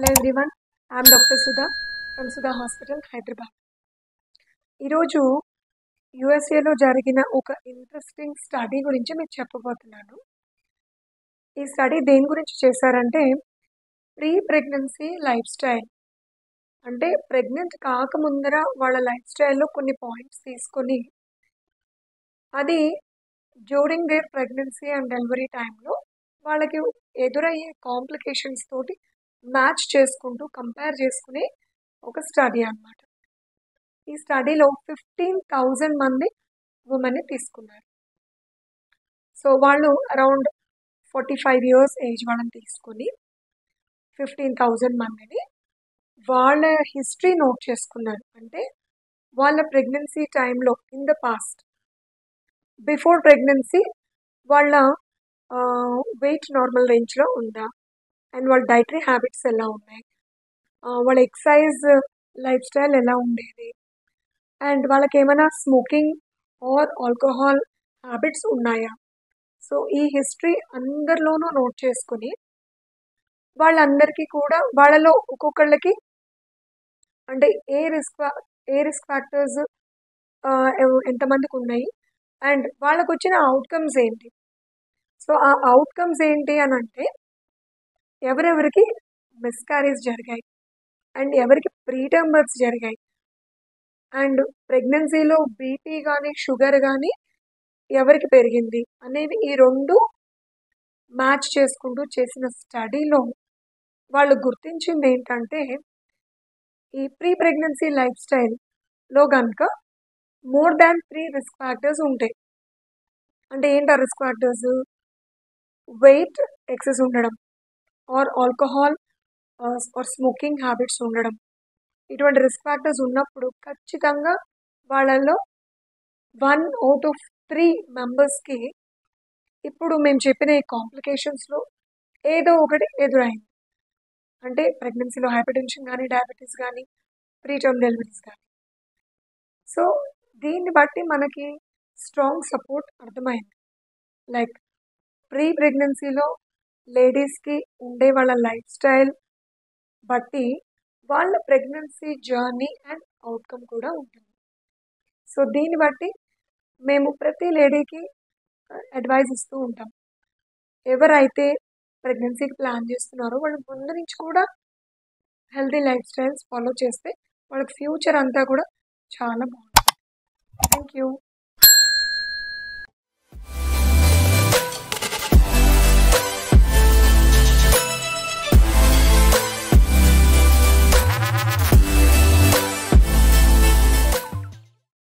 Hello everyone, I am Dr. Sudha from Sudha Hospital, Hyderabad. ఈరోజు యుఎస్ఏలో జరిగిన ఒక interesting study గురించి మీకు చెప్పబోతున్నాను. ఈ స్టడీ దేని గురించి చేశారంటే ప్రీ ప్రెగ్నెన్సీ లైఫ్ స్టైల్, అంటే ప్రెగ్నెంట్ కాకముందర వాళ్ళ లైఫ్ స్టైల్లో కొన్ని పాయింట్స్ తీసుకొని అది during their pregnancy and delivery టైంలో వాళ్ళకి ఎదురయ్యే కాంప్లికేషన్స్ తోటి మ్యాచ్ చేసుకుంటూ కంపేర్ చేసుకునే ఒక స్టడీ అన్నమాట. ఈ స్టడీలో 15,000 మంది ఉమెన్ని తీసుకున్నారు. సో వాళ్ళు అరౌండ్ 45 ఇయర్స్ ఏజ్ వాళ్ళని తీసుకొని 15,000 మందిని వాళ్ళ హిస్టరీ నోట్ చేసుకున్నారు. అంటే వాళ్ళ ప్రెగ్నెన్సీ టైంలో in the past before pregnancy వాళ్ళ వెయిట్ నార్మల్ రేంజ్లో ఉందా, అండ్ వాళ్ళ డైటరీ హ్యాబిట్స్ ఎలా ఉన్నాయి, వాళ్ళ ఎక్సర్సైజ్ లైఫ్ స్టైల్ ఎలా ఉండేది, అండ్ వాళ్ళకి ఏమైనా స్మోకింగ్ ఆర్ ఆల్కహాల్ హ్యాబిట్స్ ఉన్నాయా. సో ఈ హిస్టరీ అందరిలోనూ నోట్ చేసుకుని వాళ్ళందరికీ కూడా వాళ్ళలో ఒక్కొక్కళ్ళకి అంటే ఏ రిస్క్ ఫ్యాక్టర్స్ ఎంతమందికి ఉన్నాయి అండ్ వాళ్ళకు వచ్చిన అవుట్కమ్స్ ఏంటి. సో ఆ అవుట్కమ్స్ ఏంటి అని అంటే ఎవరెవరికి మిస్క్యారేజ్ జరిగాయి అండ్ ఎవరికి ప్రీటర్మ్ బర్త్స్ జరిగాయి అండ్ ప్రెగ్నెన్సీలో బీపీ కానీ షుగర్ కానీ ఎవరికి పెరిగింది అనేవి ఈ రెండు మ్యాచ్ చేసుకుంటూ చేసిన స్టడీలో వాళ్ళు గుర్తించింది ఏంటంటే ఈ ప్రీ ప్రెగ్నెన్సీ లైఫ్ స్టైల్లో కనుక మోర్ దాన్ 3 రిస్క్ ఫ్యాక్టర్స్ ఉంటాయి. అంటే ఏంటి ఆ రిస్క్ ఫ్యాక్టర్స్? వెయిట్ ఎక్సెస్ ఉండడం or alcohol or smoking habits ఉండడం. ఇటువంటి రిస్క్ ఫ్యాక్టర్స్ ఉన్నప్పుడు ఖచ్చితంగా వాళ్ళల్లో 1 out of 3 మెంబర్స్కి ఇప్పుడు మేము చెప్పిన ఈ కాంప్లికేషన్స్లో ఏదో ఒకటి ఎదురైంది. అంటే ప్రెగ్నెన్సీలో హైపర్ టెన్షన్ కానీ, డయాబెటీస్ కానీ, ప్రీటర్మ్ డెలివరీస్ కానీ. సో దీన్ని బట్టి మనకి స్ట్రాంగ్ సపోర్ట్ అర్థమైంది. లైక్ ప్రీ ప్రెగ్నెన్సీలో లేడీస్కి ఉండే వాళ్ళ లైఫ్ స్టైల్ బట్టి వాళ్ళ ప్రెగ్నెన్సీ జర్నీ అండ్ అవుట్కమ్ కూడా ఉంటుంది. సో దీన్ని బట్టి మేము ప్రతి లేడీకి అడ్వైజ్ ఇస్తూ ఉంటాం. ఎవరైతే ప్రెగ్నెన్సీకి ప్లాన్ చేస్తున్నారో వాళ్ళు ముందు నుంచి కూడా హెల్తీ లైఫ్ స్టైల్స్ ఫాలో చేస్తే వాళ్ళకి ఫ్యూచర్ అంతా కూడా చాలా బాగుంటుంది. Thank you.